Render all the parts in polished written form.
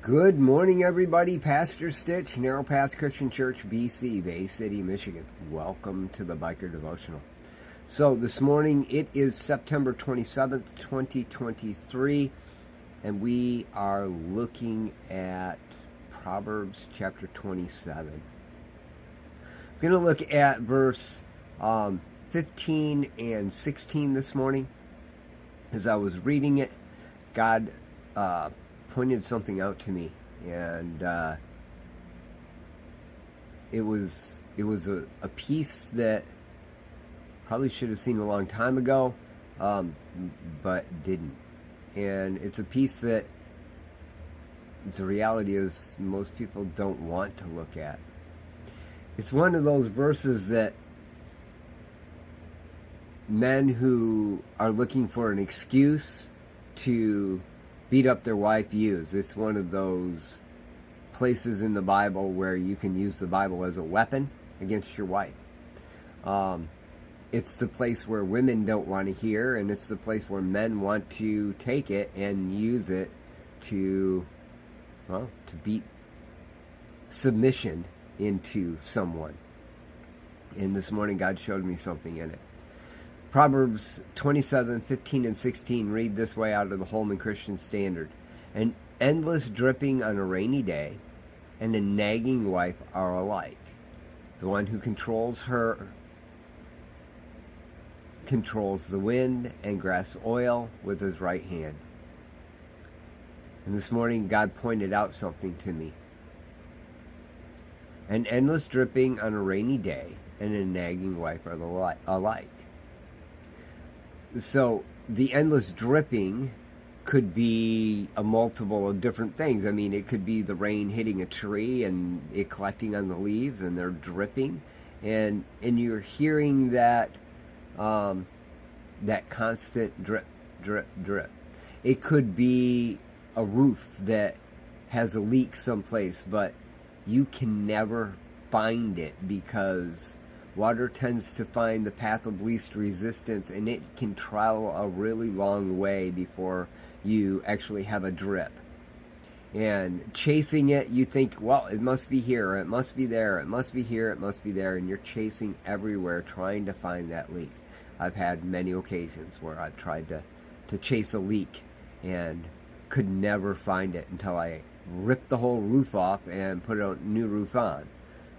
Good morning, everybody. Pastor Stitch, Narrow Path Christian Church, BC, Bay City, Michigan. Welcome to the Biker Devotional. So this morning, it is September 27th, 2023, and we are looking at Proverbs chapter 27. I'm going to look at verse 15 and 16 this morning. As I was reading it, God pointed something out to me, and it was a piece that probably should have seen a long time ago, but didn't. And it's a piece that the reality is most people don't want to look at. It's one of those verses that men who are looking for an excuse to beat up their wife use. It's one of those places in the Bible where you can use the Bible as a weapon against your wife. It's the place where women don't want to hear, and it's the place where men want to take it and use it to beat submission into someone. And this morning God showed me something in it. Proverbs 27, 15, and 16 read this way out of the Holman Christian Standard. An endless dripping on a rainy day and a nagging wife are alike. The one who controls her controls the wind and grasps oil with his right hand. And this morning God pointed out something to me. An endless dripping on a rainy day and a nagging wife are alike. So the endless dripping could be a multiple of different things. I mean, it could be the rain hitting a tree and it collecting on the leaves and they're dripping, and you're hearing that that constant drip, drip, drip. It could be a roof that has a leak someplace, but you can never find it because water tends to find the path of least resistance, and it can travel a really long way before you actually have a drip. And chasing it, you think, well, it must be here, it must be there, it must be here, it must be there, and you're chasing everywhere trying to find that leak. I've had many occasions where I've tried to chase a leak and could never find it until I ripped the whole roof off and put a new roof on,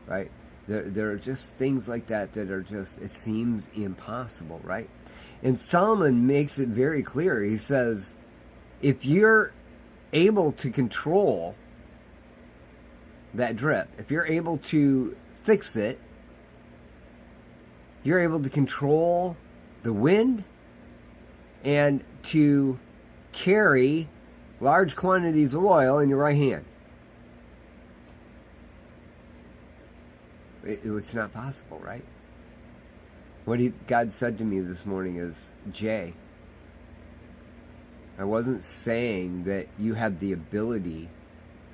right? There are just things like that are just, it seems impossible, right? And Solomon makes it very clear. He says, if you're able to control that drip, if you're able to fix it, you're able to control the wind and to carry large quantities of oil in your right hand. It's not possible, right? What God said to me this morning is, Jay, I wasn't saying that you have the ability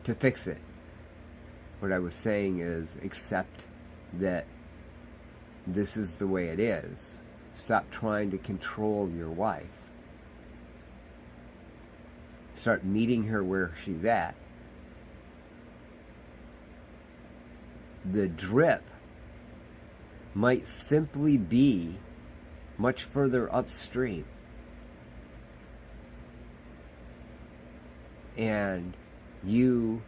to fix it. What I was saying is, accept that this is the way it is. Stop trying to control your wife. Start meeting her where she's at. The drip might simply be much further upstream. And you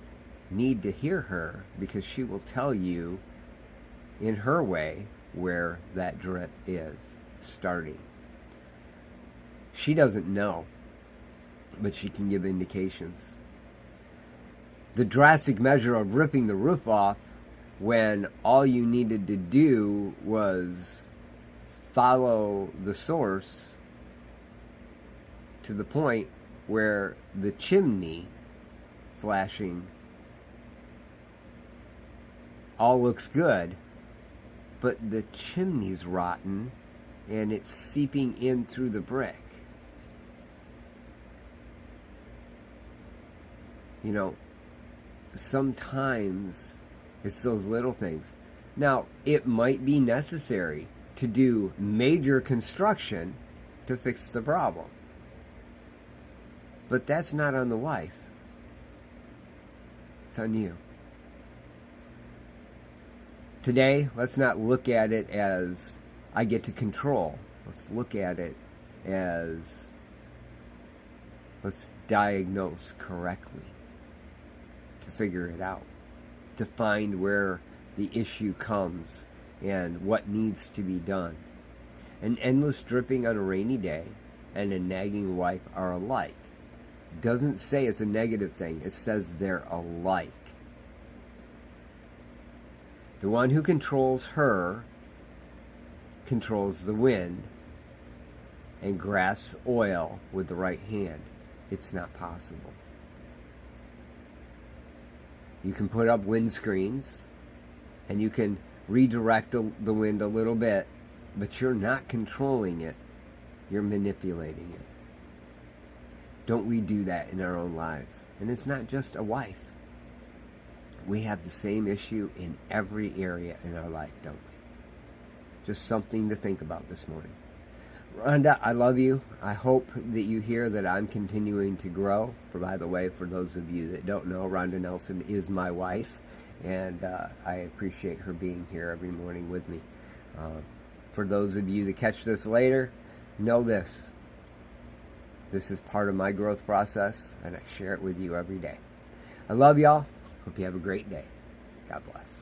need to hear her because she will tell you in her way where that drip is starting. She doesn't know, but she can give indications. The drastic measure of ripping the roof off when all you needed to do was follow the source to the point where the chimney flashing all looks good, but the chimney's rotten and it's seeping in through the brick. You know, sometimes it's those little things. Now, it might be necessary to do major construction to fix the problem. But that's not on the wife. It's on you. Today, let's not look at it as I get to control. Let's look at it as let's diagnose correctly to figure it out, to find where the issue comes and what needs to be done. An endless dripping on a rainy day and a nagging wife are alike. Doesn't say it's a negative thing. It says they're alike. The one who controls her controls the wind and grasps oil with the right hand. It's not possible. You can put up windscreens and you can redirect the wind a little bit, but you're not controlling it. You're manipulating it. Don't we do that in our own lives? And it's not just a wife. We have the same issue in every area in our life, don't we? Just something to think about this morning. Rhonda, I love you. I hope that you hear that I'm continuing to grow. By the way, for those of you that don't know, Rhonda Nelson is my wife, and I appreciate her being here every morning with me. For those of you that catch this later, know this. This is part of my growth process, and I share it with you every day. I love y'all. Hope you have a great day. God bless.